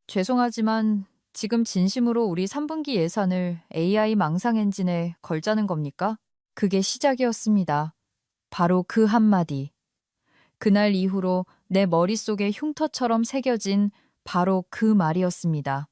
죄송하지만 지금 진심으로 우리 3분기 예산을 AI 망상 엔진에 걸자는 겁니까? 그게 시작이었습니다. 바로 그 한마디. 그날 이후로 내 머릿속에 흉터처럼 새겨진 바로 그 말이었습니다.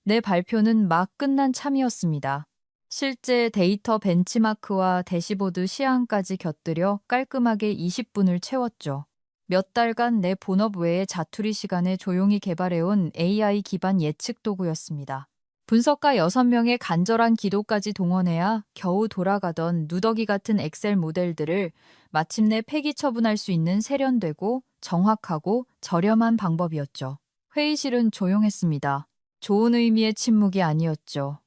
내 발표는 막 끝난 참이었습니다. 실제 데이터 벤치마크와 대시보드 시향까지 곁들여 깔끔하게 20분을 채웠죠. 몇 달간 내 본업 외에 자투리 시간에 조용히 개발해온 AI 기반 예측 도구였습니다. 분석가 6명의 간절한 기도까지 동원해야 겨우 돌아가던 누더기 같은 엑셀 모델들을 마침내 폐기 처분할 수 있는 세련되고 정확하고 저렴한 방법이었죠. 회의실은 조용했습니다. 좋은 의미의 침묵이 아니었죠.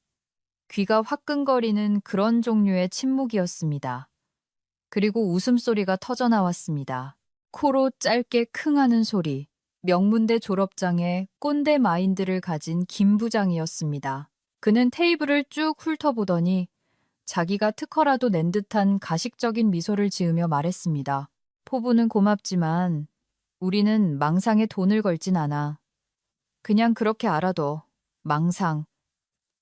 귀가 화끈거리는 그런 종류의 침묵이었습니다. 그리고 웃음소리가 터져나왔습니다. 코로 짧게 킁하는 소리. 명문대 졸업장에 꼰대 마인드를 가진 김 부장이었습니다. 그는 테이블을 쭉 훑어보더니 자기가 특허라도 낸 듯한 가식적인 미소를 지으며 말했습니다. 포부는 고맙지만 우리는 망상에 돈을 걸진 않아. 그냥 그렇게 알아둬. 망상.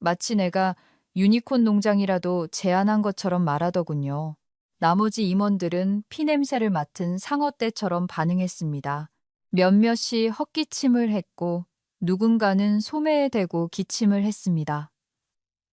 마치 내가 유니콘 농장이라도 제안한 것처럼 말하더군요. 나머지 임원들은 피냄새를 맡은 상어떼처럼 반응했습니다. 몇몇이 헛기침을 했고 누군가는 소매에 대고 기침을 했습니다.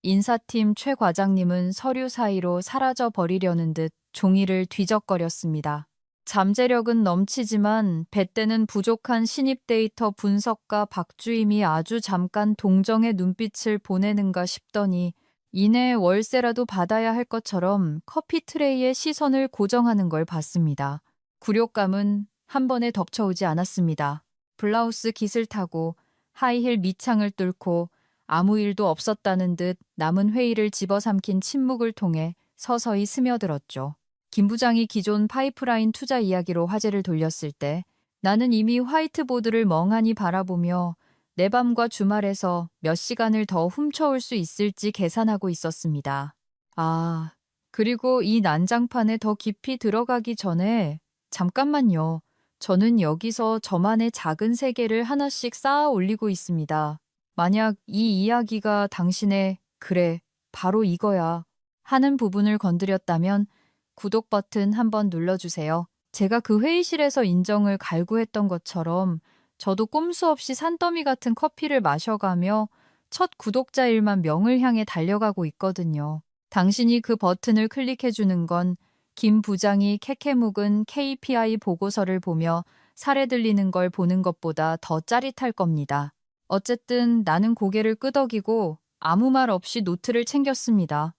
인사팀 최 과장님은 서류 사이로 사라져 버리려는 듯 종이를 뒤적거렸습니다. 잠재력은 넘치지만 뱃대는 부족한 신입 데이터 분석가 박주임이 아주 잠깐 동정의 눈빛을 보내는가 싶더니 이내 월세라도 받아야 할 것처럼 커피 트레이에 시선을 고정하는 걸 봤습니다. 굴욕감은 한 번에 덮쳐오지 않았습니다. 블라우스 깃을 타고 하이힐 밑창을 뚫고 아무 일도 없었다는 듯 남은 회의를 집어삼킨 침묵을 통해 서서히 스며들었죠. 김 부장이 기존 파이프라인 투자 이야기로 화제를 돌렸을 때 나는 이미 화이트보드를 멍하니 바라보며 내 밤과 주말에서 몇 시간을 더 훔쳐올 수 있을지 계산하고 있었습니다. 아, 그리고 이 난장판에 더 깊이 들어가기 전에 잠깐만요. 저는 여기서 저만의 작은 세계를 하나씩 쌓아 올리고 있습니다. 만약 이 이야기가 당신의 그래, 바로 이거야 하는 부분을 건드렸다면 구독 버튼 한번 눌러주세요. 제가 그 회의실에서 인정을 갈구했던 것처럼 저도 꼼수 없이 산더미 같은 커피를 마셔가며 첫 구독자일만 명을 향해 달려가고 있거든요. 당신이 그 버튼을 클릭해주는 건 김 부장이 캐캐묵은 KPI 보고서를 보며 살에 들리는 걸 보는 것보다 더 짜릿할 겁니다. 어쨌든 나는 고개를 끄덕이고 아무 말 없이 노트를 챙겼습니다.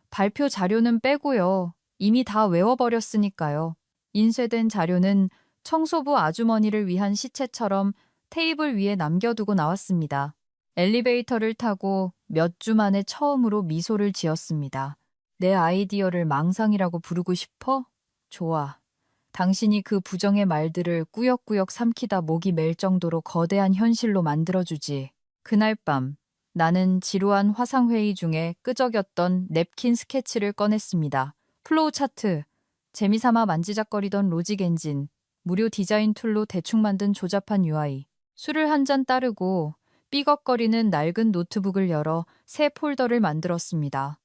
발표 자료는 빼고요. 이미 다 외워버렸으니까요. 인쇄된 자료는 청소부 아주머니를 위한 시체처럼 테이블 위에 남겨두고 나왔습니다. 엘리베이터를 타고 몇 주 만에 처음으로 미소를 지었습니다. 내 아이디어를 망상이라고 부르고 싶어? 좋아. 당신이 그 부정의 말들을 꾸역꾸역 삼키다 목이 맬 정도로 거대한 현실로 만들어주지. 그날 밤 나는 지루한 화상회의 중에 끄적였던 냅킨 스케치를 꺼냈습니다. 플로우 차트, 재미삼아 만지작거리던 로직 엔진, 무료 디자인 툴로 대충 만든 조잡한 UI, 술을 한 잔 따르고 삐걱거리는 낡은 노트북을 열어 새 폴더를 만들었습니다.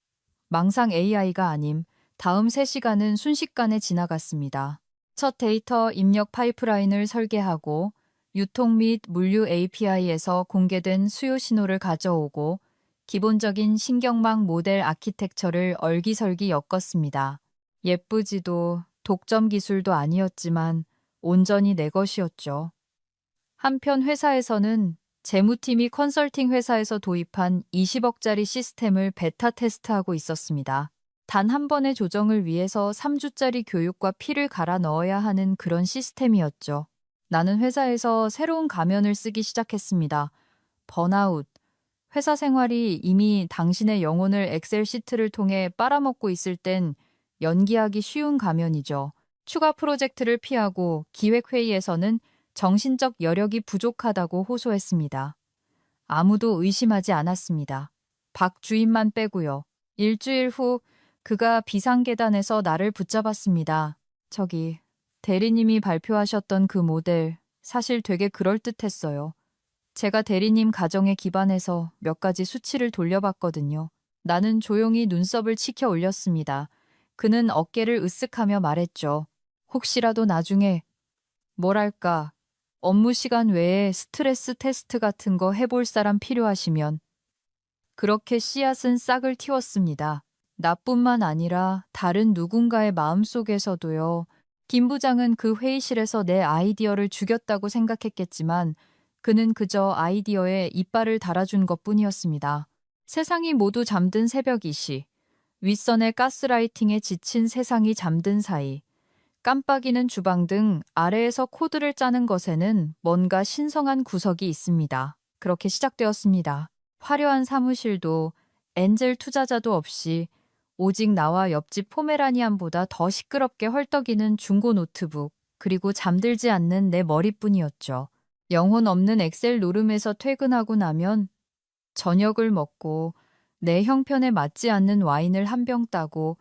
망상 AI가 아님 다음 3시간은 순식간에 지나갔습니다. 첫 데이터 입력 파이프라인을 설계하고 유통 및 물류 API에서 공개된 수요 신호를 가져오고 기본적인 신경망 모델 아키텍처를 얼기설기 엮었습니다. 예쁘지도 독점 기술도 아니었지만 온전히 내 것이었죠. 한편 회사에서는 재무팀이 컨설팅 회사에서 도입한 20억짜리 시스템을 베타 테스트하고 있었습니다. 단 한 번의 조정을 위해서 3주짜리 교육과 피를 갈아 넣어야 하는 그런 시스템이었죠. 나는 회사에서 새로운 가면을 쓰기 시작했습니다. 번아웃. 회사 생활이 이미 당신의 영혼을 엑셀 시트를 통해 빨아먹고 있을 땐 연기하기 쉬운 가면이죠. 추가 프로젝트를 피하고 기획회의에서는 정신적 여력이 부족하다고 호소했습니다. 아무도 의심하지 않았습니다. 박 주임만 빼고요. 일주일 후 그가 비상계단에서 나를 붙잡았습니다. 대리님이 발표하셨던 그 모델 사실 되게 그럴듯했어요. 제가 대리님 가정에 기반해서 몇 가지 수치를 돌려봤거든요. 나는 조용히 눈썹을 치켜 올렸습니다. 그는 어깨를 으쓱하며 말했죠. 혹시라도 나중에 뭐랄까 업무 시간 외에 스트레스 테스트 같은 거 해볼 사람 필요하시면. 그렇게 씨앗은 싹을 틔웠습니다. 나뿐만 아니라 다른 누군가의 마음속에서도요. 김 부장은 그 회의실에서 내 아이디어를 죽였다고 생각했겠지만 그는 그저 아이디어에 이빨을 달아준 것뿐이었습니다. 세상이 모두 잠든 새벽 2시, 윗선의 가스라이팅에 지친 세상이 잠든 사이, 깜빡이는 주방 등 아래에서 코드를 짜는 것에는 뭔가 신성한 구석이 있습니다. 그렇게 시작되었습니다. 화려한 사무실도 엔젤 투자자도 없이 오직 나와 옆집 포메라니안보다 더 시끄럽게 헐떡이는 중고 노트북, 그리고 잠들지 않는 내 머리뿐이었죠. 영혼 없는 엑셀 노름에서 퇴근하고 나면 저녁을 먹고 내 형편에 맞지 않는 와인을 한 병 따고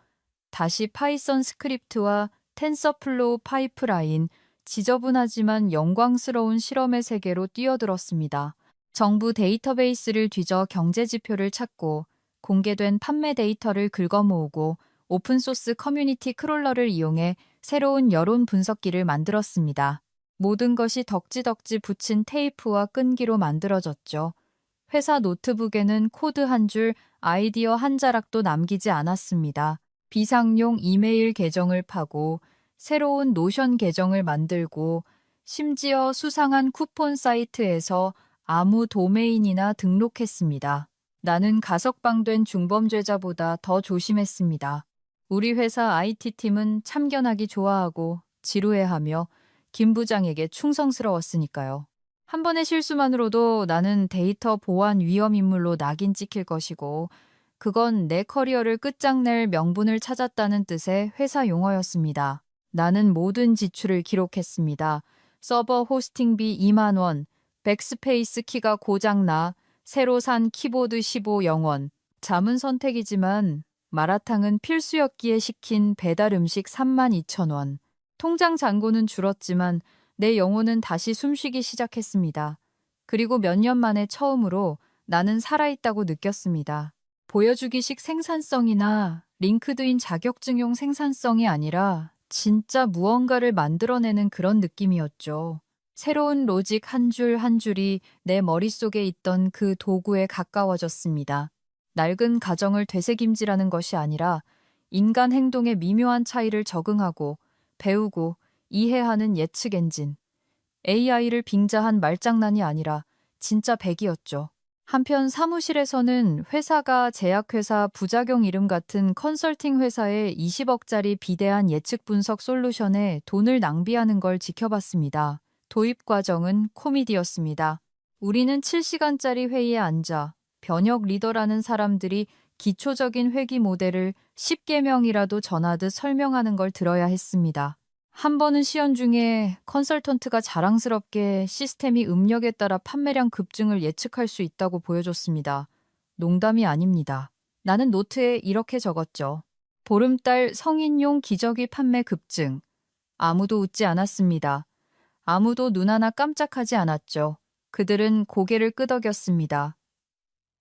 다시 파이썬 스크립트와 텐서플로우 파이프라인, 지저분하지만 영광스러운 실험의 세계로 뛰어들었습니다. 정부 데이터베이스를 뒤져 경제 지표를 찾고 공개된 판매 데이터를 긁어 모으고 오픈소스 커뮤니티 크롤러를 이용해 새로운 여론 분석기를 만들었습니다. 모든 것이 덕지덕지 붙인 테이프와 끈기로 만들어졌죠. 회사 노트북에는 코드 한 줄, 아이디어 한 자락도 남기지 않았습니다. 비상용 이메일 계정을 파고 새로운 노션 계정을 만들고 심지어 수상한 쿠폰 사이트에서 아무 도메인이나 등록했습니다. 나는 가석방된 중범죄자보다 더 조심했습니다. 우리 회사 IT팀은 참견하기 좋아하고 지루해하며 김 부장에게 충성스러웠으니까요. 한 번의 실수만으로도 나는 데이터 보안 위험 인물로 낙인 찍힐 것이고 그건 내 커리어를 끝장낼 명분을 찾았다는 뜻의 회사 용어였습니다. 나는 모든 지출을 기록했습니다. 서버 호스팅비 2만 원, 백스페이스 키가 고장나 새로 산 키보드 15영원. 잠은 선택이지만 마라탕은 필수였기에 시킨 배달 음식 32,000원. 통장 잔고는 줄었지만 내 영혼은 다시 숨쉬기 시작했습니다. 그리고 몇 년 만에 처음으로 나는 살아있다고 느꼈습니다. 보여주기식 생산성이나 링크드인 자격증용 생산성이 아니라 진짜 무언가를 만들어내는 그런 느낌이었죠. 새로운 로직 한 줄 한 줄이 내 머릿속에 있던 그 도구에 가까워졌습니다. 낡은 가정을 되새김질하는 것이 아니라 인간 행동의 미묘한 차이를 적응하고 배우고 이해하는 예측 엔진. AI를 빙자한 말장난이 아니라 진짜 백이었죠. 한편 사무실에서는 회사가 제약회사 부작용 이름 같은 컨설팅 회사의 20억짜리 비대한 예측 분석 솔루션에 돈을 낭비하는 걸 지켜봤습니다. 도입 과정은 코미디였습니다. 우리는 7시간짜리 회의에 앉아 변혁 리더라는 사람들이 기초적인 회기 모델을 10개명이라도 전하듯 설명하는 걸 들어야 했습니다. 한 번은 시연 중에 컨설턴트가 자랑스럽게 시스템이 음력에 따라 판매량 급증을 예측할 수 있다고 보여줬습니다. 농담이 아닙니다. 나는 노트에 이렇게 적었죠. 보름달 성인용 기저귀 판매 급증. 아무도 웃지 않았습니다. 아무도 눈 하나 깜짝하지 않았죠. 그들은 고개를 끄덕였습니다.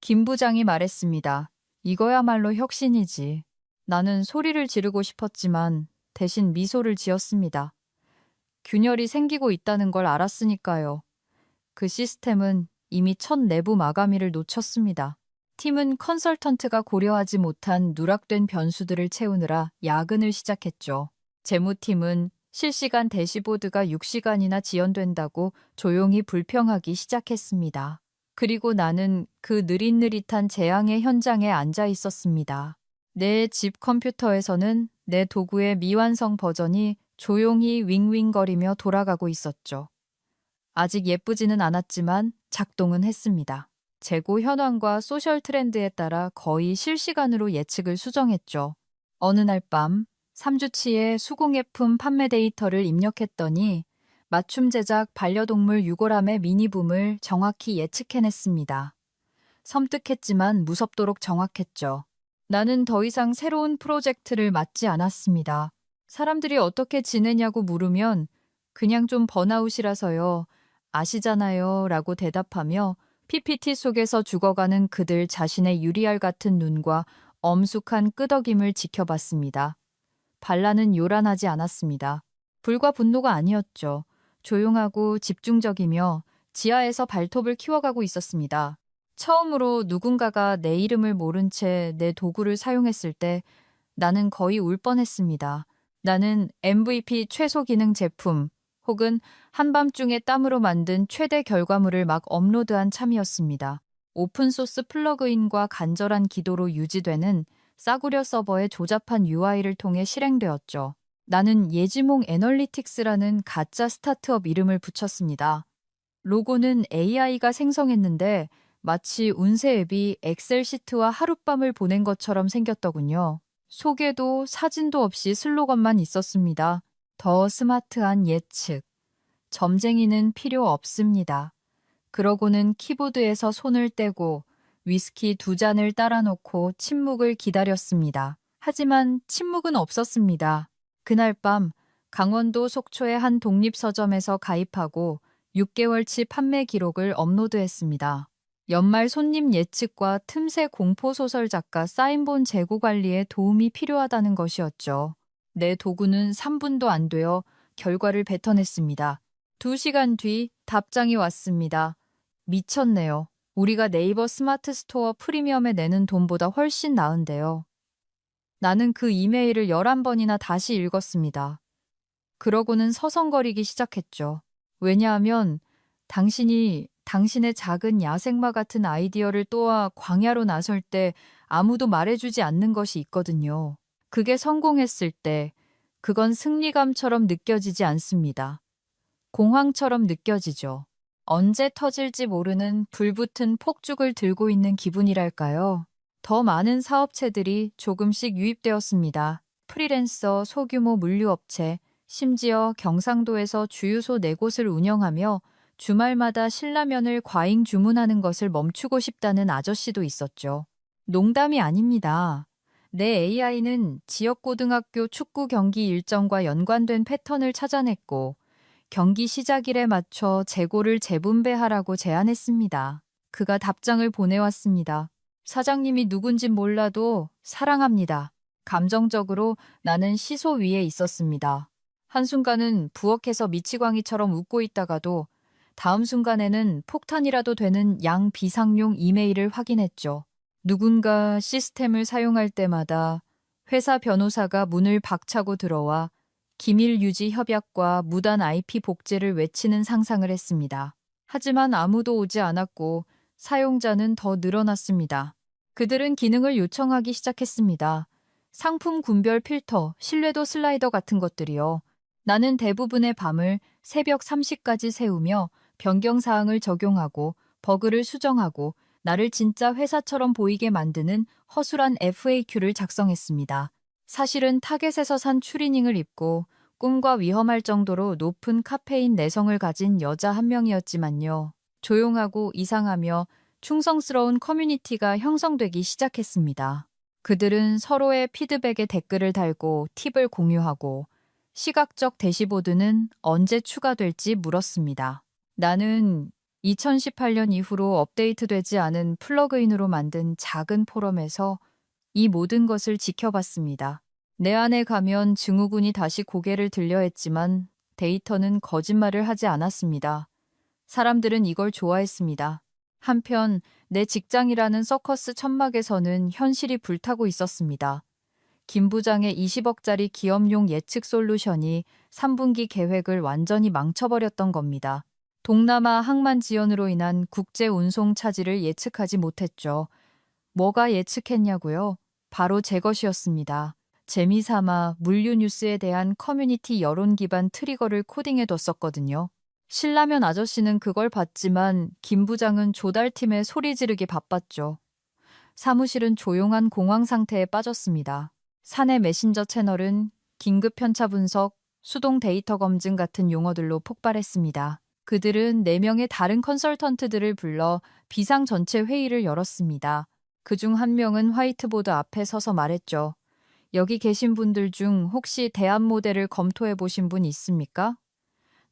김 부장이 말했습니다. 이거야말로 혁신이지. 나는 소리를 지르고 싶었지만 대신 미소를 지었습니다. 균열이 생기고 있다는 걸 알았으니까요. 그 시스템은 이미 첫 내부 마감일을 놓쳤습니다. 팀은 컨설턴트가 고려하지 못한 누락된 변수들을 채우느라 야근을 시작했죠. 재무팀은 실시간 대시보드가 6시간이나 지연된다고 조용히 불평하기 시작했습니다. 그리고 나는 그 느릿느릿한 재앙의 현장에 앉아 있었습니다. 내 집 컴퓨터에서는 내 도구의 미완성 버전이 조용히 윙윙거리며 돌아가고 있었죠. 아직 예쁘지는 않았지만 작동은 했습니다. 재고 현황과 소셜 트렌드에 따라 거의 실시간으로 예측을 수정했죠. 어느 날 밤 3주치의 수공예품 판매 데이터를 입력했더니 맞춤 제작 반려동물 유골함의 미니붐을 정확히 예측해냈습니다. 섬뜩했지만 무섭도록 정확했죠. 나는 더 이상 새로운 프로젝트를 맡지 않았습니다. 사람들이 어떻게 지내냐고 물으면 그냥 좀 번아웃이라서요. 아시잖아요 라고 대답하며 PPT 속에서 죽어가는 그들 자신의 유리알 같은 눈과 엄숙한 끄덕임을 지켜봤습니다. 반란은 요란하지 않았습니다. 불과 분노가 아니었죠. 조용하고 집중적이며 지하에서 발톱을 키워가고 있었습니다. 처음으로 누군가가 내 이름을 모른 채 내 도구를 사용했을 때 나는 거의 울 뻔했습니다. 나는 MVP 최소 기능 제품 혹은 한밤중에 땀으로 만든 최대 결과물을 막 업로드한 참이었습니다. 오픈소스 플러그인과 간절한 기도로 유지되는 싸구려 서버의 조잡한 UI를 통해 실행되었죠. 나는 예지몽 애널리틱스라는 가짜 스타트업 이름을 붙였습니다. 로고는 AI가 생성했는데 마치 운세 앱이 엑셀 시트와 하룻밤을 보낸 것처럼 생겼더군요. 소개도 사진도 없이 슬로건만 있었습니다. 더 스마트한 예측. 점쟁이는 필요 없습니다. 그러고는 키보드에서 손을 떼고 위스키 2잔을 따라 놓고 침묵을 기다렸습니다. 하지만 침묵은 없었습니다. 그날 밤 강원도 속초의 한 독립서점에서 가입하고 6개월치 판매 기록을 업로드했습니다. 연말 손님 예측과 틈새 공포소설 작가 사인본 재고 관리에 도움이 필요하다는 것이었죠. 내 도구는 3분도 안 되어 결과를 뱉어냈습니다. 2시간 뒤 답장이 왔습니다. 미쳤네요. 우리가 네이버 스마트 스토어 프리미엄에 내는 돈보다 훨씬 나은데요. 나는 그 이메일을 11번이나 다시 읽었습니다. 그러고는 서성거리기 시작했죠. 왜냐하면 당신이 당신의 작은 야생마 같은 아이디어를 또아 광야로 나설 때 아무도 말해주지 않는 것이 있거든요. 그게 성공했을 때 그건 승리감처럼 느껴지지 않습니다. 공황처럼 느껴지죠. 언제 터질지 모르는 불붙은 폭죽을 들고 있는 기분이랄까요. 더 많은 사업체들이 조금씩 유입되었습니다. 프리랜서, 소규모 물류업체, 심지어 경상도에서 주유소 4곳을 운영하며 주말마다 신라면을 과잉 주문하는 것을 멈추고 싶다는 아저씨도 있었죠. 농담이 아닙니다. 내 AI는 지역고등학교 축구 경기 일정과 연관된 패턴을 찾아냈고 경기 시작일에 맞춰 재고를 재분배하라고 제안했습니다. 그가 답장을 보내왔습니다. 사장님이 누군진 몰라도 사랑합니다. 감정적으로 나는 시소 위에 있었습니다. 한순간은 부엌에서 미치광이처럼 웃고 있다가도 다음 순간에는 폭탄이라도 되는 양비상용 이메일을 확인했죠. 누군가 시스템을 사용할 때마다 회사 변호사가 문을 박차고 들어와 기밀 유지 협약과 무단 IP 복제를 외치는 상상을 했습니다. 하지만 아무도 오지 않았고 사용자는 더 늘어났습니다. 그들은 기능을 요청하기 시작했습니다. 상품 군별 필터, 신뢰도 슬라이더 같은 것들이요. 나는 대부분의 밤을 새벽 3시까지 세우며 변경사항을 적용하고 버그를 수정하고 나를 진짜 회사처럼 보이게 만드는 허술한 FAQ를 작성했습니다. 사실은 타겟에서 산 추리닝을 입고 꿈과 위험할 정도로 높은 카페인 내성을 가진 여자 한 명이었지만요. 조용하고 이상하며 충성스러운 커뮤니티가 형성되기 시작했습니다. 그들은 서로의 피드백에 댓글을 달고 팁을 공유하고 시각적 대시보드는 언제 추가될지 물었습니다. 나는 2018년 이후로 업데이트되지 않은 플러그인으로 만든 작은 포럼에서 이 모든 것을 지켜봤습니다. 내 안에 가면 증후군이 다시 고개를 들려 했지만 데이터는 거짓말을 하지 않았습니다. 사람들은 이걸 좋아했습니다. 한편 내 직장이라는 서커스 천막에서는 현실이 불타고 있었습니다. 김 부장의 20억짜리 기업용 예측 솔루션이 3분기 계획을 완전히 망쳐버렸던 겁니다. 동남아 항만 지연으로 인한 국제 운송 차질을 예측하지 못했죠. 뭐가 예측했냐고요? 바로 제 것이었습니다. 재미삼아 물류 뉴스에 대한 커뮤니티 여론 기반 트리거를 코딩해뒀었거든요. 신라면 아저씨는 그걸 봤지만 김 부장은 조달팀에 소리 지르기 바빴죠. 사무실은 조용한 공황 상태에 빠졌습니다. 사내 메신저 채널은 긴급 편차 분석, 수동 데이터 검증 같은 용어들로 폭발했습니다. 그들은 4명의 다른 컨설턴트들을 불러 비상 전체 회의를 열었습니다. 그중 한 명은 화이트보드 앞에 서서 말했죠. 여기 계신 분들 중 혹시 대안 모델을 검토해 보신 분 있습니까?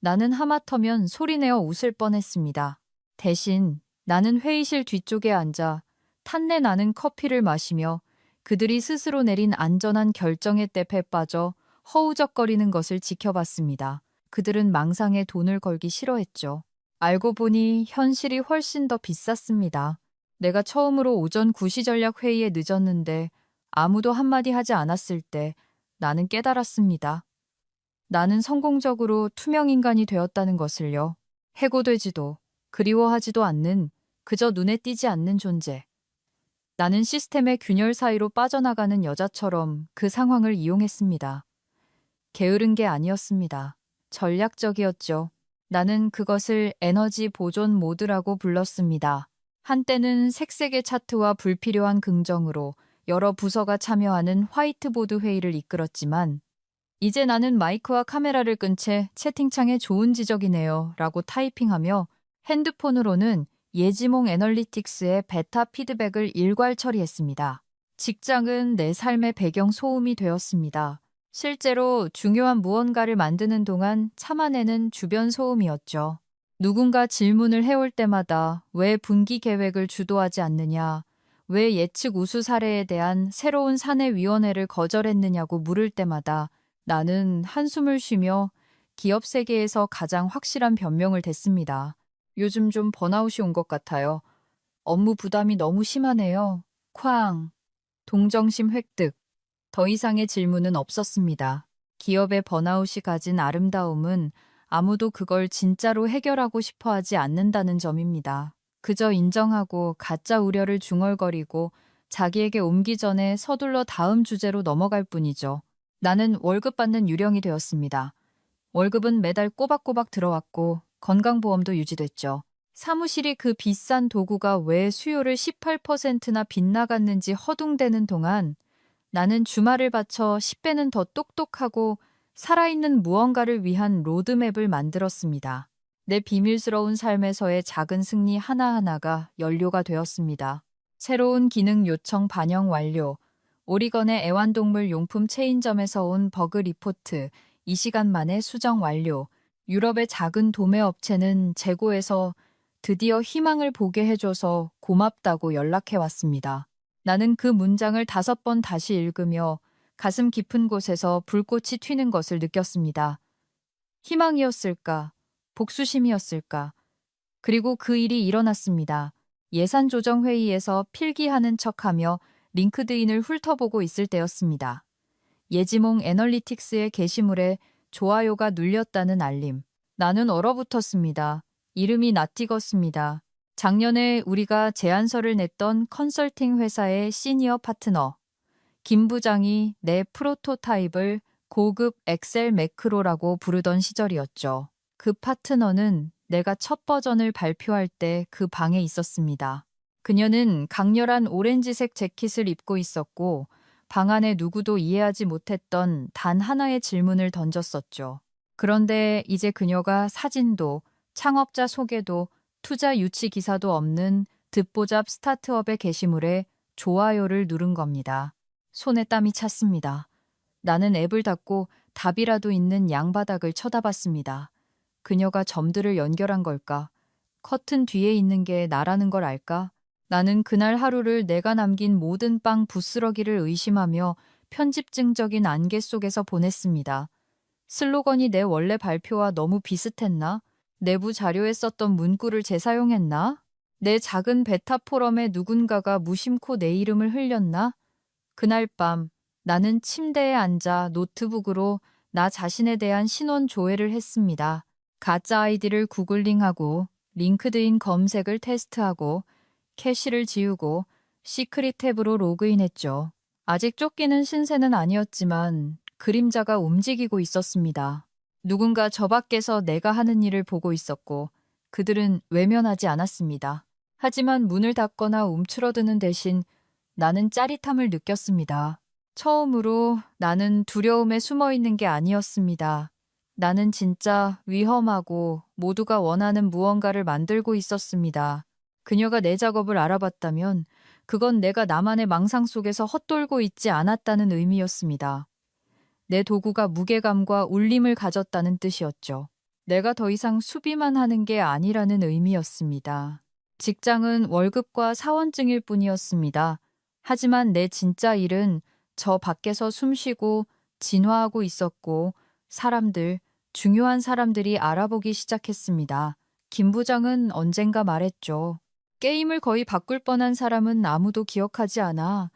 나는 하마터면 소리내어 웃을 뻔했습니다. 대신 나는 회의실 뒤쪽에 앉아 탄내 나는 커피를 마시며 그들이 스스로 내린 안전한 결정의 늪에 빠져 허우적거리는 것을 지켜봤습니다. 그들은 망상에 돈을 걸기 싫어했죠. 알고 보니 현실이 훨씬 더 비쌌습니다. 내가 처음으로 오전 9시 전략 회의에 늦었는데 아무도 한마디 하지 않았을 때 나는 깨달았습니다. 나는 성공적으로 투명 인간이 되었다는 것을요. 해고되지도 그리워하지도 않는 그저 눈에 띄지 않는 존재. 나는 시스템의 균열 사이로 빠져나가는 여자처럼 그 상황을 이용했습니다. 게으른 게 아니었습니다. 전략적이었죠. 나는 그것을 에너지 보존 모드라고 불렀습니다. 한때는 색색의 차트와 불필요한 긍정으로 여러 부서가 참여하는 화이트보드 회의를 이끌었지만 이제 나는 마이크와 카메라를 끈 채 채팅창에 좋은 지적이네요 라고 타이핑하며 핸드폰으로는 예지몽 애널리틱스의 베타 피드백을 일괄 처리했습니다. 직장은 내 삶의 배경 소음이 되었습니다. 실제로 중요한 무언가를 만드는 동안 참아내는 주변 소음이었죠. 누군가 질문을 해올 때마다 왜 분기 계획을 주도하지 않느냐, 왜 예측 우수 사례에 대한 새로운 사내위원회를 거절했느냐고 물을 때마다 나는 한숨을 쉬며 기업 세계에서 가장 확실한 변명을 댔습니다. 요즘 좀 번아웃이 온 것 같아요. 업무 부담이 너무 심하네요. 쾅. 동정심 획득. 더 이상의 질문은 없었습니다. 기업의 번아웃이 가진 아름다움은 아무도 그걸 진짜로 해결하고 싶어 하지 않는다는 점입니다. 그저 인정하고 가짜 우려를 중얼거리고 자기에게 옮기 전에 서둘러 다음 주제로 넘어갈 뿐이죠. 나는 월급 받는 유령이 되었습니다. 월급은 매달 꼬박꼬박 들어왔고 건강보험도 유지됐죠. 사무실이 그 비싼 도구가 왜 수요를 18%나 빗나갔는지 허둥대는 동안 나는 주말을 바쳐 10배는 더 똑똑하고 살아있는 무언가를 위한 로드맵을 만들었습니다. 내 비밀스러운 삶에서의 작은 승리 하나하나가 연료가 되었습니다. 새로운 기능 요청 반영 완료. 오리건의 애완동물 용품 체인점에서 온 버그 리포트 2시간 만에 수정 완료. 유럽의 작은 도매 업체는 재고에서 드디어 희망을 보게 해줘서 고맙다고 연락해 왔습니다. 나는 그 문장을 5번 다시 읽으며 가슴 깊은 곳에서 불꽃이 튀는 것을 느꼈습니다. 희망이었을까? 복수심이었을까? 그리고 그 일이 일어났습니다. 예산조정회의에서 필기하는 척하며 링크드인을 훑어보고 있을 때였습니다. 예지몽 애널리틱스의 게시물에 좋아요가 눌렸다는 알림. 나는 얼어붙었습니다. 이름이 낯익었습니다. 작년에 우리가 제안서를 냈던 컨설팅 회사의 시니어 파트너. 김 부장이 내 프로토타입을 고급 엑셀 매크로라고 부르던 시절이었죠. 그 파트너는 내가 첫 버전을 발표할 때 그 방에 있었습니다. 그녀는 강렬한 오렌지색 재킷을 입고 있었고 방 안에 누구도 이해하지 못했던 단 하나의 질문을 던졌었죠. 그런데 이제 그녀가 사진도 창업자 소개도 투자 유치 기사도 없는 듣보잡 스타트업의 게시물에 좋아요를 누른 겁니다. 손에 땀이 찼습니다. 나는 앱을 닫고 답이라도 있는 양바닥을 쳐다봤습니다. 그녀가 점들을 연결한 걸까? 커튼 뒤에 있는 게 나라는 걸 알까? 나는 그날 하루를 내가 남긴 모든 빵 부스러기를 의심하며 편집증적인 안개 속에서 보냈습니다. 슬로건이 내 원래 발표와 너무 비슷했나? 내부 자료에 썼던 문구를 재사용했나? 내 작은 베타 포럼에 누군가가 무심코 내 이름을 흘렸나? 그날 밤 나는 침대에 앉아 노트북으로 나 자신에 대한 신원 조회를 했습니다. 가짜 아이디를 구글링하고 링크드인 검색을 테스트하고 캐시를 지우고 시크릿 탭으로 로그인했죠. 아직 쫓기는 신세는 아니었지만 그림자가 움직이고 있었습니다. 누군가 저 밖에서 내가 하는 일을 보고 있었고 그들은 외면하지 않았습니다. 하지만 문을 닫거나 움츠러드는 대신 나는 짜릿함을 느꼈습니다. 처음으로 나는 두려움에 숨어 있는 게 아니었습니다. 나는 진짜 위험하고 모두가 원하는 무언가를 만들고 있었습니다. 그녀가 내 작업을 알아봤다면 그건 내가 나만의 망상 속에서 헛돌고 있지 않았다는 의미였습니다. 내 도구가 무게감과 울림을 가졌다는 뜻이었죠. 내가 더 이상 수비만 하는 게 아니라는 의미였습니다. 직장은 월급과 사원증일 뿐이었습니다. 하지만 내 진짜 일은 저 밖에서 숨쉬고 진화하고 있었고 중요한 사람들이 알아보기 시작했습니다. 김 부장은 언젠가 말했죠. 게임을 거의 바꿀 뻔한 사람은 아무도 기억하지 않아.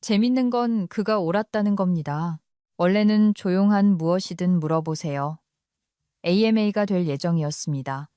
재밌는 건 그가 옳았다는 겁니다. 원래는 조용한 무엇이든 물어보세요. AMA가 될 예정이었습니다.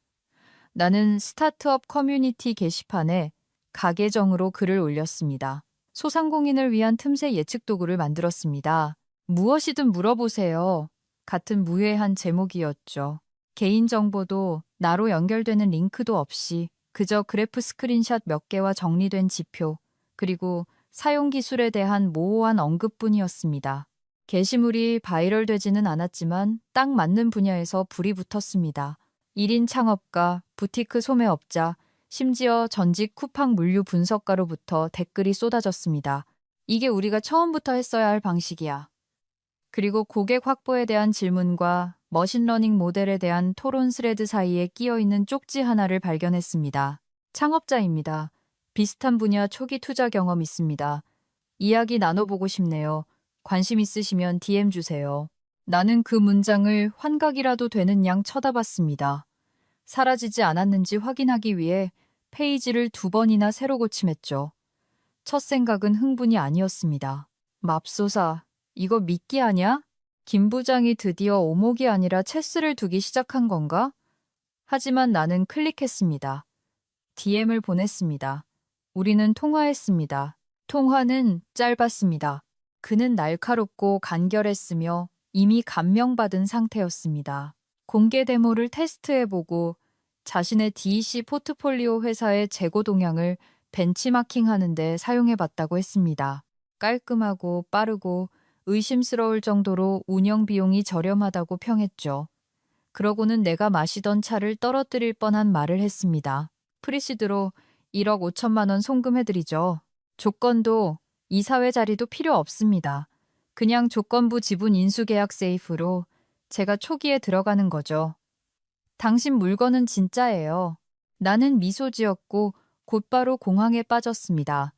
나는 스타트업 커뮤니티 게시판에 가계정으로 글을 올렸습니다. 소상공인을 위한 틈새 예측 도구를 만들었습니다. 무엇이든 물어보세요. 같은 무해한 제목이었죠. 개인정보도 나로 연결되는 링크도 없이 그저 그래프 스크린샷 몇 개와 정리된 지표, 그리고 사용 기술에 대한 모호한 언급뿐이었습니다. 게시물이 바이럴되지는 않았지만 딱 맞는 분야에서 불이 붙었습니다. 1인 창업가, 부티크 소매업자, 심지어 전직 쿠팡 물류 분석가로부터 댓글이 쏟아졌습니다. 이게 우리가 처음부터 했어야 할 방식이야. 그리고 고객 확보에 대한 질문과 머신러닝 모델에 대한 토론 스레드 사이에 끼어있는 쪽지 하나를 발견했습니다. 창업자입니다. 비슷한 분야 초기 투자 경험 있습니다. 이야기 나눠보고 싶네요. 관심 있으시면 DM 주세요. 나는 그 문장을 환각이라도 되는 양 쳐다봤습니다. 사라지지 않았는지 확인하기 위해 페이지를 2번이나 새로 고침했죠. 첫 생각은 흥분이 아니었습니다. 맙소사, 이거 미끼 아냐? 김 부장이 드디어 오목이 아니라 체스를 두기 시작한 건가? 하지만 나는 클릭했습니다. DM을 보냈습니다. 우리는 통화했습니다. 통화는 짧았습니다. 그는 날카롭고 간결했으며 이미 감명받은 상태였습니다. 공개 데모를 테스트해보고 자신의 DEC 포트폴리오 회사의 재고 동향을 벤치마킹하는 데 사용해봤다고 했습니다. 깔끔하고 빠르고 의심스러울 정도로 운영 비용이 저렴하다고 평했죠. 그러고는 내가 마시던 차를 떨어뜨릴 뻔한 말을 했습니다. 프리시드로 1억 5천만 원 송금해드리죠. 조건도 이사회 자리도 필요 없습니다. 그냥 조건부 지분 인수계약 세이프로 제가 초기에 들어가는 거죠. 당신 물건은 진짜예요. 나는 미소 지었고 곧바로 공황에 빠졌습니다.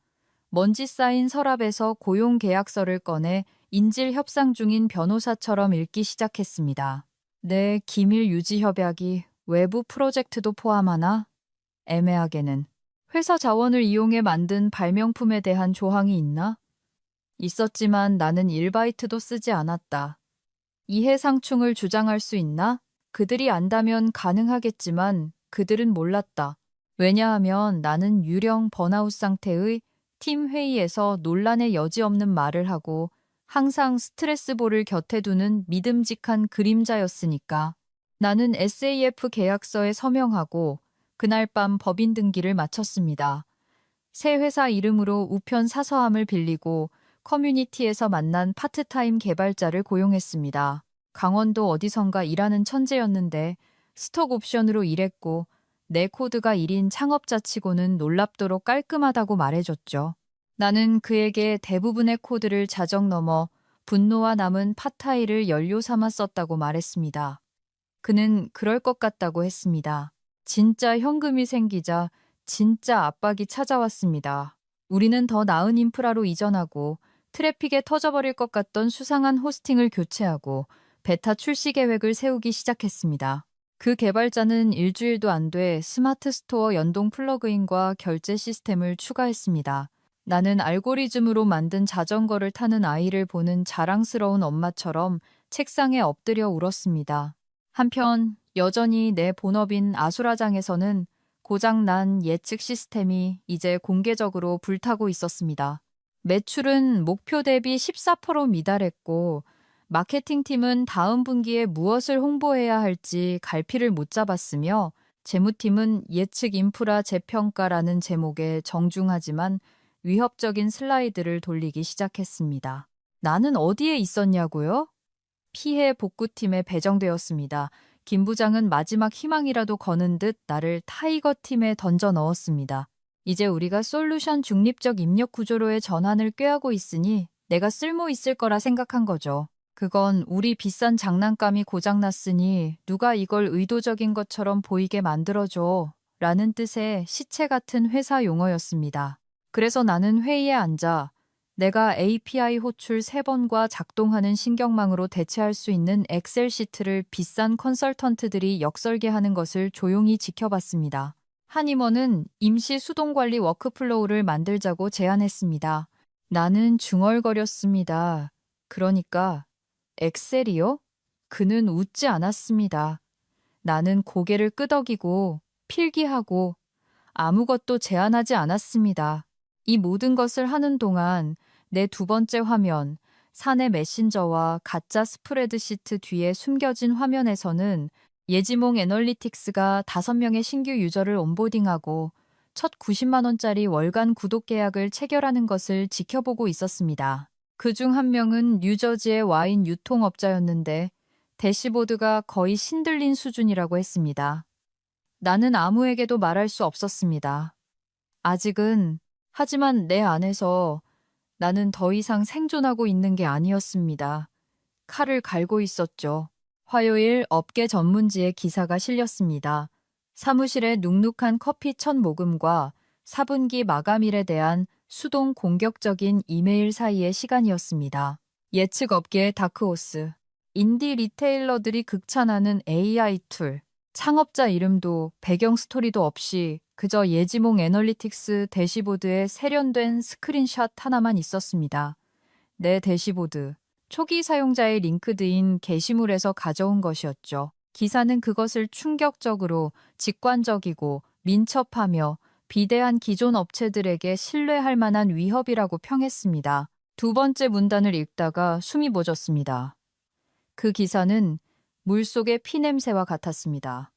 먼지 쌓인 서랍에서 고용 계약서를 꺼내 인질 협상 중인 변호사처럼 읽기 시작했습니다. 내 기밀 유지 협약이 외부 프로젝트도 포함하나? 애매하게는. 회사 자원을 이용해 만든 발명품에 대한 조항이 있나? 있었지만 나는 1바이트도 쓰지 않았다. 이해상충을 주장할 수 있나? 그들이 안다면 가능하겠지만 그들은 몰랐다. 왜냐하면 나는 유령 번아웃 상태의 팀 회의에서 논란의 여지 없는 말을 하고 항상 스트레스볼을 곁에 두는 믿음직한 그림자였으니까. 나는 SAF 계약서에 서명하고 그날 밤 법인 등기를 마쳤습니다. 새 회사 이름으로 우편 사서함을 빌리고 커뮤니티에서 만난 파트타임 개발자를 고용했습니다. 강원도 어디선가 일하는 천재였는데 스톡 옵션으로 일했고 내 코드가 1인 창업자 치고는 놀랍도록 깔끔하다고 말해줬죠. 나는 그에게 대부분의 코드를 자정 넘어 분노와 남은 팟타이를 연료 삼아 썼다고 말했습니다. 그는 그럴 것 같다고 했습니다. 진짜 현금이 생기자 진짜 압박이 찾아왔습니다. 우리는 더 나은 인프라로 이전하고 트래픽에 터져버릴 것 같던 수상한 호스팅을 교체하고 베타 출시 계획을 세우기 시작했습니다. 그 개발자는 일주일도 안 돼 스마트 스토어 연동 플러그인과 결제 시스템을 추가했습니다. 나는 알고리즘으로 만든 자전거를 타는 아이를 보는 자랑스러운 엄마처럼 책상에 엎드려 울었습니다. 한편 여전히 내 본업인 아수라장에서는 고장난 예측 시스템이 이제 공개적으로 불타고 있었습니다. 매출은 목표 대비 14% 미달했고 마케팅팀은 다음 분기에 무엇을 홍보해야 할지 갈피를 못 잡았으며 재무팀은 예측 인프라 재평가라는 제목의 정중하지만 위협적인 슬라이드를 돌리기 시작했습니다. 나는 어디에 있었냐고요? 피해 복구팀에 배정되었습니다. 김 부장은 마지막 희망이라도 거는 듯 나를 타이거 팀에 던져 넣었습니다. 이제 우리가 솔루션 중립적 입력 구조로의 전환을 꾀하고 있으니 내가 쓸모 있을 거라 생각한 거죠. 그건 우리 비싼 장난감이 고장났으니 누가 이걸 의도적인 것처럼 보이게 만들어줘 라는 뜻의 시체 같은 회사 용어였습니다. 그래서 나는 회의에 앉아 내가 API 호출 3번과 작동하는 신경망으로 대체할 수 있는 엑셀 시트를 비싼 컨설턴트들이 역설계하는 것을 조용히 지켜봤습니다. 한 임원은 임시 수동관리 워크플로우를 만들자고 제안했습니다. 나는 중얼거렸습니다. 그러니까 엑셀이요? 그는 웃지 않았습니다. 나는 고개를 끄덕이고 필기하고 아무것도 제안하지 않았습니다. 이 모든 것을 하는 동안 내 2번째 화면, 사내 메신저와 가짜 스프레드시트 뒤에 숨겨진 화면에서는 예지몽 애널리틱스가 5명의 신규 유저를 온보딩하고 첫 90만 원짜리 월간 구독 계약을 체결하는 것을 지켜보고 있었습니다. 그중 한 명은 뉴저지의 와인 유통업자였는데 대시보드가 거의 신들린 수준이라고 했습니다. 나는 아무에게도 말할 수 없었습니다. 아직은, 하지만 내 안에서 나는 더 이상 생존하고 있는 게 아니었습니다. 칼을 갈고 있었죠. 화요일 업계 전문지에 기사가 실렸습니다. 사무실의 눅눅한 커피 첫 모금과 4분기 마감일에 대한 수동 공격적인 이메일 사이의 시간이었습니다. 예측 업계의 다크호스, 인디 리테일러들이 극찬하는 AI 툴, 창업자 이름도 배경 스토리도 없이 그저 예지몽 애널리틱스 대시보드에 세련된 스크린샷 하나만 있었습니다. 내 대시보드, 초기 사용자의 링크드인 게시물에서 가져온 것이었죠. 기사는 그것을 충격적으로 직관적이고 민첩하며 비대한 기존 업체들에게 신뢰할 만한 위협이라고 평했습니다. 2번째 문단을 읽다가 숨이 멎었습니다. 그 기사는 물속의 피냄새와 같았습니다.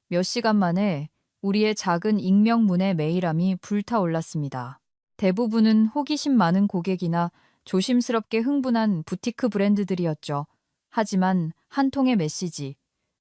몇 시간 만에 우리의 작은 익명문의 메일함이 불타올랐습니다. 대부분은 호기심 많은 고객이나 조심스럽게 흥분한 부티크 브랜드들이었죠. 하지만 한 통의 메시지,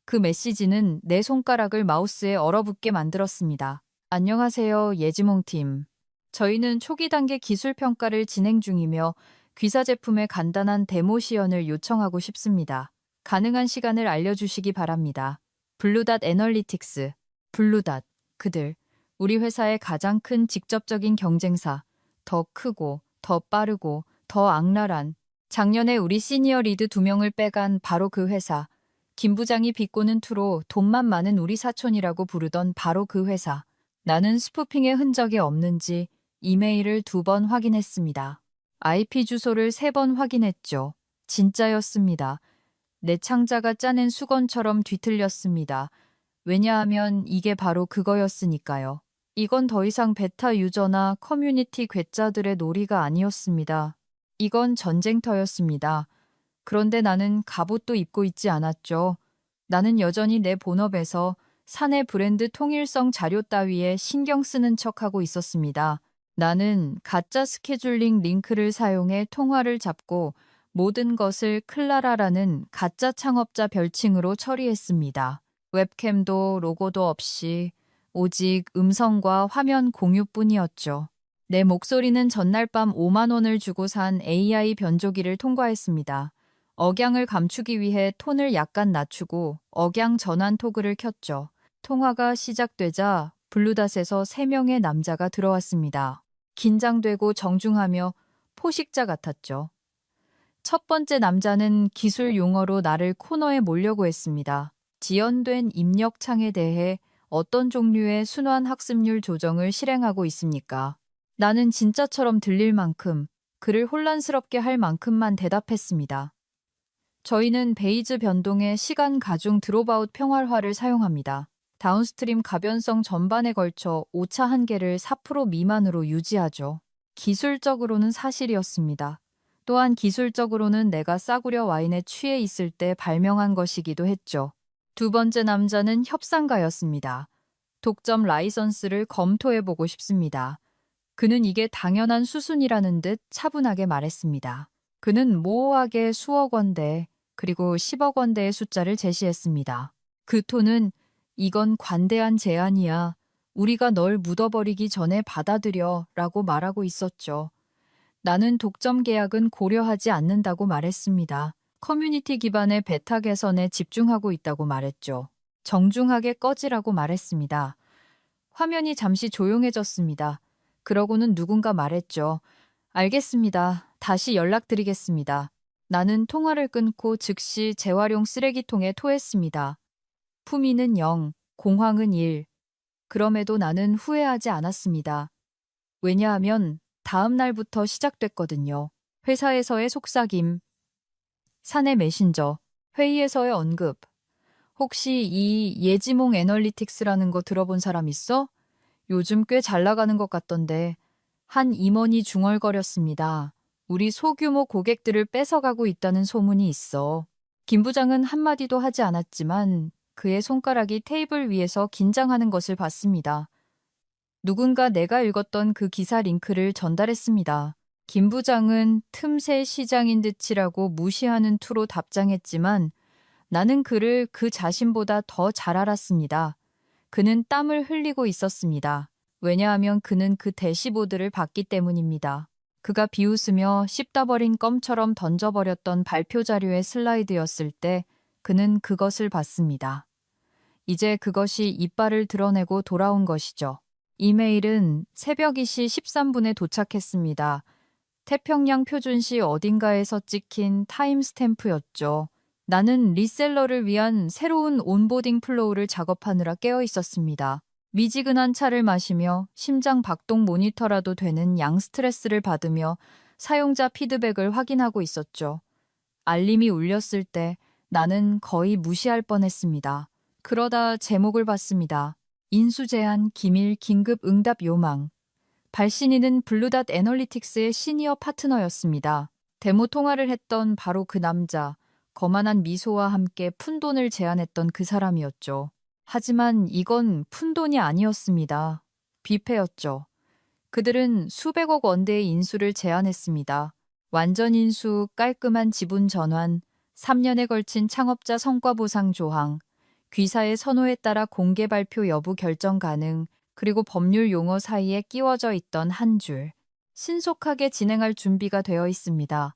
그 메시지는 내 손가락을 마우스에 얼어붙게 만들었습니다. 안녕하세요, 예지몽팀. 저희는 초기 단계 기술 평가를 진행 중이며 귀사 제품의 간단한 데모 시연을 요청하고 싶습니다. 가능한 시간을 알려주시기 바랍니다. 블루닷 애널리틱스, 블루닷, 그들, 우리 회사의 가장 큰 직접적인 경쟁사, 더 크고, 더 빠르고, 더 악랄한, 작년에 우리 시니어 리드 2명을 빼간 바로 그 회사, 김 부장이 비꼬는 투로 돈만 많은 우리 사촌이라고 부르던 바로 그 회사. 나는 스푸핑의 흔적이 없는지 이메일을 2번 확인했습니다. IP 주소를 3번 확인했죠. 진짜였습니다. 내 창자가 짜낸 수건처럼 뒤틀렸습니다. 왜냐하면 이게 바로 그거였으니까요. 이건 더 이상 베타 유저나 커뮤니티 괴짜들의 놀이가 아니었습니다. 이건 전쟁터였습니다. 그런데 나는 갑옷도 입고 있지 않았죠. 나는 여전히 내 본업에서 사내 브랜드 통일성 자료 따위에 신경 쓰는 척하고 있었습니다. 나는 가짜 스케줄링 링크를 사용해 통화를 잡고 모든 것을 클라라라는 가짜 창업자 별칭으로 처리했습니다. 웹캠도 로고도 없이 오직 음성과 화면 공유뿐이었죠. 내 목소리는 전날 밤 5만 원을 주고 산 AI 변조기를 통과했습니다. 억양을 감추기 위해 톤을 약간 낮추고 억양 전환 토글을 켰죠. 통화가 시작되자 블루닷에서 3명의 남자가 들어왔습니다. 긴장되고 정중하며 포식자 같았죠. 첫 번째 남자는 기술 용어로 나를 코너에 몰려고 했습니다. 지연된 입력창에 대해 어떤 종류의 순환 학습률 조정을 실행하고 있습니까? 나는 진짜처럼 들릴 만큼, 그를 혼란스럽게 할 만큼만 대답했습니다. 저희는 베이즈 변동의 시간 가중 드롭아웃 평활화를 사용합니다. 다운스트림 가변성 전반에 걸쳐 오차 한계를 4% 미만으로 유지하죠. 기술적으로는 사실이었습니다. 또한 기술적으로는 내가 싸구려 와인에 취해 있을 때 발명한 것이기도 했죠. 2번째 남자는 협상가였습니다. 독점 라이선스를 검토해보고 싶습니다. 그는 이게 당연한 수순이라는 듯 차분하게 말했습니다. 그는 모호하게 수억 원대 그리고 10억 원대의 숫자를 제시했습니다. 그 톤은 이건 관대한 제안이야. 우리가 널 묻어버리기 전에 받아들여 라고 말하고 있었죠. 나는 독점 계약은 고려하지 않는다고 말했습니다. 커뮤니티 기반의 베타 개선에 집중하고 있다고 말했죠. 정중하게 꺼지라고 말했습니다. 화면이 잠시 조용해졌습니다. 그러고는 누군가 말했죠. 알겠습니다. 다시 연락드리겠습니다. 나는 통화를 끊고 즉시 재활용 쓰레기통에 토했습니다. 품위는 0, 공황은 1. 그럼에도 나는 후회하지 않았습니다. 왜냐하면 다음 날부터 시작됐거든요. 회사에서의 속삭임, 사내 메신저, 회의에서의 언급. 혹시 이 예지몽 애널리틱스라는 거 들어본 사람 있어? 요즘 꽤 잘 나가는 것 같던데. 한 임원이 중얼거렸습니다. 우리 소규모 고객들을 뺏어가고 있다는 소문이 있어. 김 부장은 한마디도 하지 않았지만 그의 손가락이 테이블 위에서 긴장하는 것을 봤습니다. 누군가 내가 읽었던 그 기사 링크를 전달했습니다. 김 부장은 틈새 시장인 듯이라고 무시하는 투로 답장했지만 나는 그를 그 자신보다 더 잘 알았습니다. 그는 땀을 흘리고 있었습니다. 왜냐하면 그는 그 대시보드를 봤기 때문입니다. 그가 비웃으며 씹다 버린 껌처럼 던져버렸던 발표 자료의 슬라이드였을 때 그는 그것을 봤습니다. 이제 그것이 이빨을 드러내고 돌아온 것이죠. 이메일은 새벽 2시 13분에 도착했습니다. 태평양 표준시 어딘가에서 찍힌 타임스탬프였죠. 나는 리셀러를 위한 새로운 온보딩 플로우를 작업하느라 깨어 있었습니다. 미지근한 차를 마시며 심장 박동 모니터라도 되는 양 스트레스를 받으며 사용자 피드백을 확인하고 있었죠. 알림이 울렸을 때 나는 거의 무시할 뻔했습니다. 그러다 제목을 봤습니다. 인수 제한 기밀 긴급 응답 요망. 발신인은 블루닷 애널리틱스의 시니어 파트너였습니다. 데모 통화를 했던 바로 그 남자, 거만한 미소와 함께 푼돈을 제안했던 그 사람이었죠. 하지만 이건 푼돈이 아니었습니다. 뷔페였죠. 그들은 수백억 원대의 인수를 제안했습니다. 완전 인수, 깔끔한 지분 전환, 3년에 걸친 창업자 성과 보상 조항, 귀사의 선호에 따라 공개 발표 여부 결정 가능, 그리고 법률 용어 사이에 끼워져 있던 한 줄. 신속하게 진행할 준비가 되어 있습니다.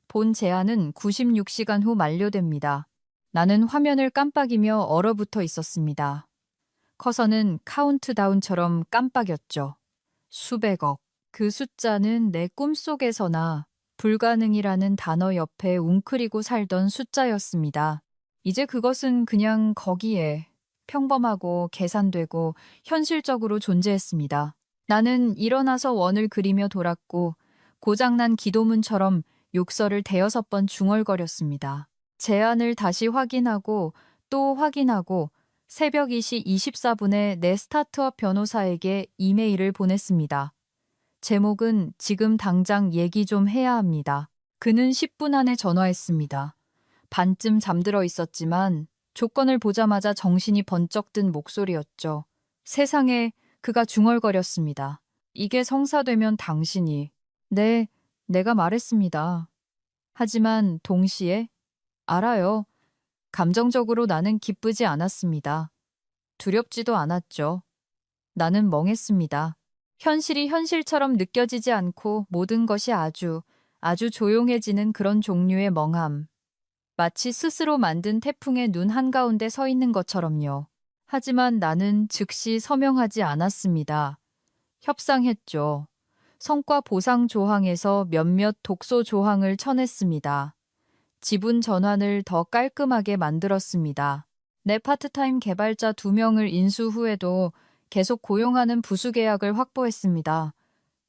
본 제안은 96시간 후 만료됩니다. 나는 화면을 깜빡이며 얼어붙어 있었습니다. 커서는 카운트다운처럼 깜빡였죠. 수백억. 그 숫자는 내 꿈속에서나 불가능이라는 단어 옆에 웅크리고 살던 숫자였습니다. 이제 그것은 그냥 거기에 평범하고 계산되고 현실적으로 존재했습니다. 나는 일어나서 원을 그리며 돌았고 고장난 기도문처럼 욕설을 대여섯 번 중얼거렸습니다. 제안을 다시 확인하고 또 확인하고 새벽 2시 24분에 내 스타트업 변호사에게 이메일을 보냈습니다. 제목은 지금 당장 얘기 좀 해야 합니다. 그는 10분 안에 전화했습니다. 반쯤 잠들어 있었지만 조건을 보자마자 정신이 번쩍 든 목소리였죠. 세상에, 그가 중얼거렸습니다. 이게 성사되면 당신이. 네, 내가 말했습니다. 하지만 동시에 알아요. 감정적으로 나는 기쁘지 않았습니다. 두렵지도 않았죠. 나는 멍했습니다. 현실이 현실처럼 느껴지지 않고 모든 것이 아주 조용해지는 그런 종류의 멍함. 마치 스스로 만든 태풍의 눈 한가운데 서 있는 것처럼요. 하지만 나는 즉시 서명하지 않았습니다. 협상했죠. 성과 보상 조항에서 몇몇 독소 조항을 쳐냈습니다. 지분 전환을 더 깔끔하게 만들었습니다. 내 파트타임 개발자 2명을 인수 후에도 계속 고용하는 부수 계약을 확보했습니다.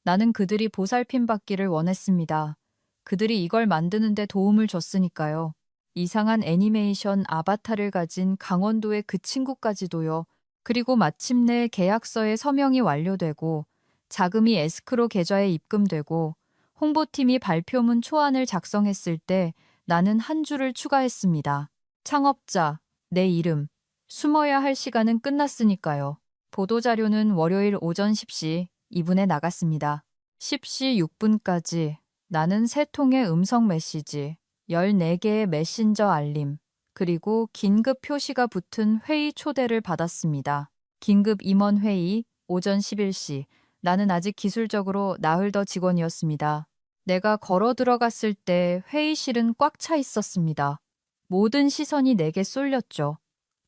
나는 그들이 보살핌 받기를 원했습니다. 그들이 이걸 만드는 데 도움을 줬으니까요. 이상한 애니메이션 아바타를 가진 강원도의 그 친구까지도요. 그리고 마침내 계약서에 서명이 완료되고 자금이 에스크로 계좌에 입금되고 홍보팀이 발표문 초안을 작성했을 때 나는 한 줄을 추가했습니다. 창업자, 내 이름. 숨어야 할 시간은 끝났으니까요. 보도자료는 월요일 오전 10시 2분에 나갔습니다. 10시 6분까지 나는 3통의 음성 메시지, 14개의 메신저 알림, 그리고 긴급 표시가 붙은 회의 초대를 받았습니다. 긴급 임원 회의 오전 11시. 나는 아직 기술적으로 나흘 더 직원이었습니다. 내가 걸어 들어갔을 때 회의실은 꽉 차 있었습니다. 모든 시선이 내게 쏠렸죠.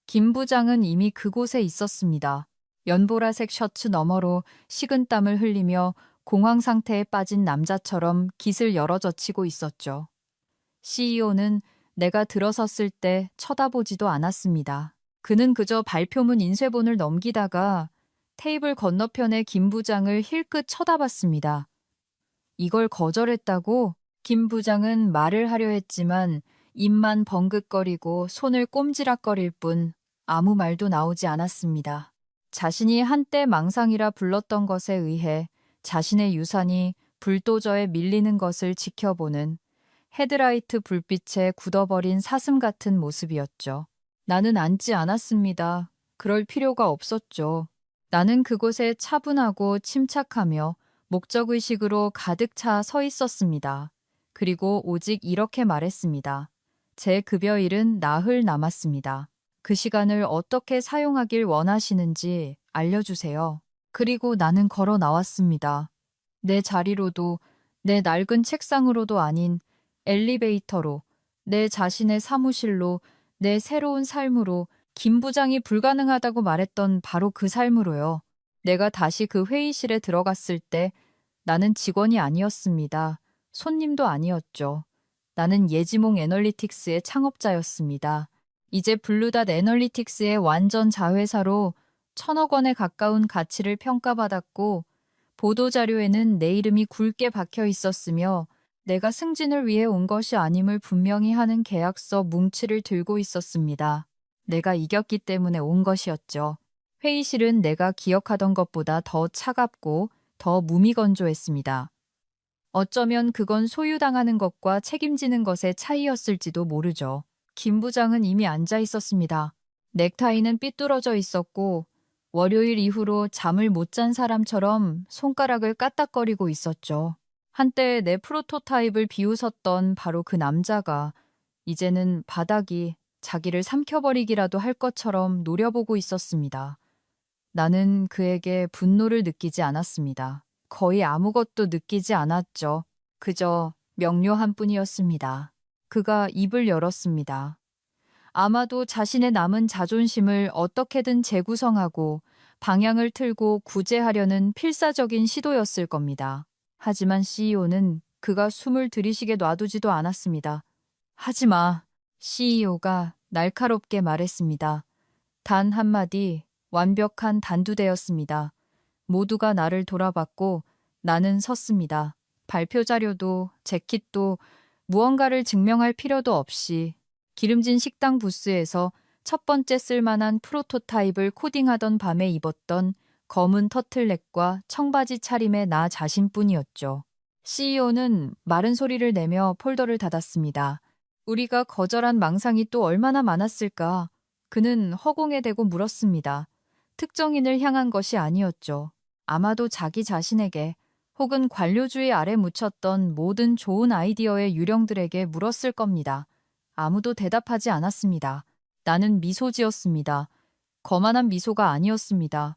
김 부장은 이미 그곳에 있었습니다. 연보라색 셔츠 너머로 식은땀을 흘리며 공황 상태에 빠진 남자처럼 깃을 열어젖히고 있었죠. CEO는 내가 들어섰을 때 쳐다보지도 않았습니다. 그는 그저 발표문 인쇄본을 넘기다가 테이블 건너편의 김 부장을 힐끗 쳐다봤습니다. 이걸 거절했다고? 김 부장은 말을 하려 했지만 입만 벙긋거리고 손을 꼼지락거릴 뿐 아무 말도 나오지 않았습니다. 자신이 한때 망상이라 불렀던 것에 의해 자신의 유산이 불도저에 밀리는 것을 지켜보는 헤드라이트 불빛에 굳어버린 사슴 같은 모습이었죠. 나는 앉지 않았습니다. 그럴 필요가 없었죠. 나는 그곳에 차분하고 침착하며 목적의식으로 가득 차 서 있었습니다. 그리고 오직 이렇게 말했습니다. 제 급여일은 나흘 남았습니다. 그 시간을 어떻게 사용하길 원하시는지 알려주세요. 그리고 나는 걸어 나왔습니다. 내 자리로도, 내 낡은 책상으로도 아닌 엘리베이터로, 내 자신의 사무실로, 내 새로운 삶으로, 김 부장이 불가능하다고 말했던 바로 그 삶으로요. 내가 다시 그 회의실에 들어갔을 때 나는 직원이 아니었습니다. 손님도 아니었죠. 나는 예지몽 애널리틱스의 창업자였습니다. 이제 블루닷 애널리틱스의 완전 자회사로 1,000억 원에 가까운 가치를 평가받았고 보도자료에는 내 이름이 굵게 박혀 있었으며 내가 승진을 위해 온 것이 아님을 분명히 하는 계약서 뭉치를 들고 있었습니다. 내가 이겼기 때문에 온 것이었죠. 회의실은 내가 기억하던 것보다 더 차갑고 더 무미건조했습니다. 어쩌면 그건 소유당하는 것과 책임지는 것의 차이였을지도 모르죠. 김 부장은 이미 앉아 있었습니다. 넥타이는 삐뚤어져 있었고 월요일 이후로 잠을 못 잔 사람처럼 손가락을 까딱거리고 있었죠. 한때 내 프로토타입을 비웃었던 바로 그 남자가 이제는 바닥이 자기를 삼켜버리기라도 할 것처럼 노려보고 있었습니다. 나는 그에게 분노를 느끼지 않았습니다. 거의 아무것도 느끼지 않았죠. 그저 명료한 뿐이었습니다. 그가 입을 열었습니다. 아마도 자신의 남은 자존심을 어떻게든 재구성하고 방향을 틀고 구제하려는 필사적인 시도였을 겁니다. 하지만 CEO는 그가 숨을 들이쉬게 놔두지도 않았습니다. 하지마. CEO가 날카롭게 말했습니다. 단 한마디 완벽한 단두대였습니다. 모두가 나를 돌아봤고 나는 섰습니다. 발표 자료도 재킷도 무언가를 증명할 필요도 없이 기름진 식당 부스에서 첫 번째 쓸만한 프로토타입을 코딩하던 밤에 입었던 검은 터틀넥과 청바지 차림의 나 자신뿐이었죠. CEO는 마른 소리를 내며 폴더를 닫았습니다. 우리가 거절한 망상이 또 얼마나 많았을까? 그는 허공에 대고 물었습니다. 특정인을 향한 것이 아니었죠. 아마도 자기 자신에게 혹은 관료주의 아래 묻혔던 모든 좋은 아이디어의 유령들에게 물었을 겁니다. 아무도 대답하지 않았습니다. 나는 미소 지었습니다. 거만한 미소가 아니었습니다.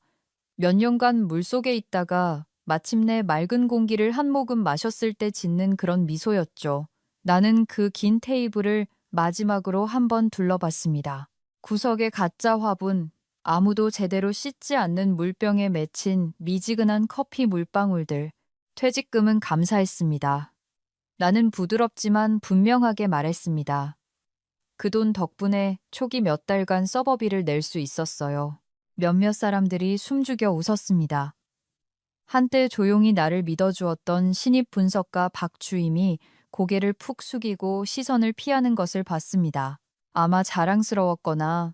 몇 년간 물속에 있다가 마침내 맑은 공기를 한 모금 마셨을 때 짓는 그런 미소였죠. 나는 그 긴 테이블을 마지막으로 한번 둘러봤습니다. 구석의 가짜 화분, 아무도 제대로 씻지 않는 물병에 맺힌 미지근한 커피 물방울들, 퇴직금은 감사했습니다. 나는 부드럽지만 분명하게 말했습니다. 그 돈 덕분에 초기 몇 달간 서버비를 낼 수 있었어요. 몇몇 사람들이 숨죽여 웃었습니다. 한때 조용히 나를 믿어주었던 신입 분석가 박주임이 고개를 푹 숙이고 시선을 피하는 것을 봤습니다. 아마 자랑스러웠거나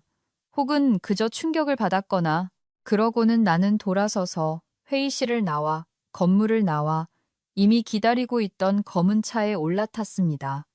혹은 그저 충격을 받았거나 그러고는 나는 돌아서서 회의실을 나와 건물을 나와 이미 기다리고 있던 검은 차에 올라탔습니다.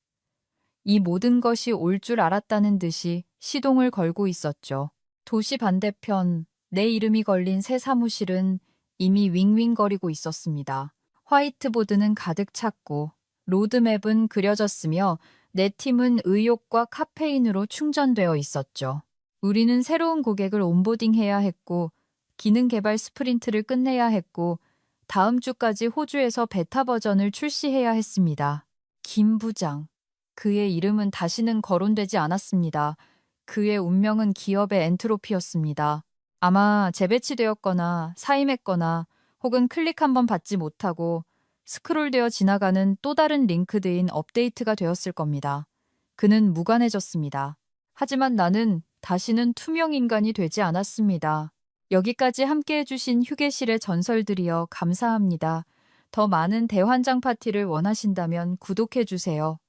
이 모든 것이 올 줄 알았다는 듯이 시동을 걸고 있었죠. 도시 반대편 내 이름이 걸린 새 사무실은 이미 윙윙거리고 있었습니다. 화이트보드는 가득 찼고 로드맵은 그려졌으며 내 팀은 의욕과 카페인으로 충전되어 있었죠. 우리는 새로운 고객을 온보딩해야 했고 기능 개발 스프린트를 끝내야 했고 다음 주까지 호주에서 베타 버전을 출시해야 했습니다. 김 부장. 그의 이름은 다시는 거론되지 않았습니다. 그의 운명은 기업의 엔트로피였습니다. 아마 재배치되었거나 사임했거나 혹은 클릭 한번 받지 못하고 스크롤되어 지나가는 또 다른 링크드인 업데이트가 되었을 겁니다. 그는 무관해졌습니다. 하지만 나는 다시는 투명 인간이 되지 않았습니다. 여기까지 함께 해주신 휴게실의 전설들이여 감사합니다. 더 많은 대환장 파티를 원하신다면 구독해주세요.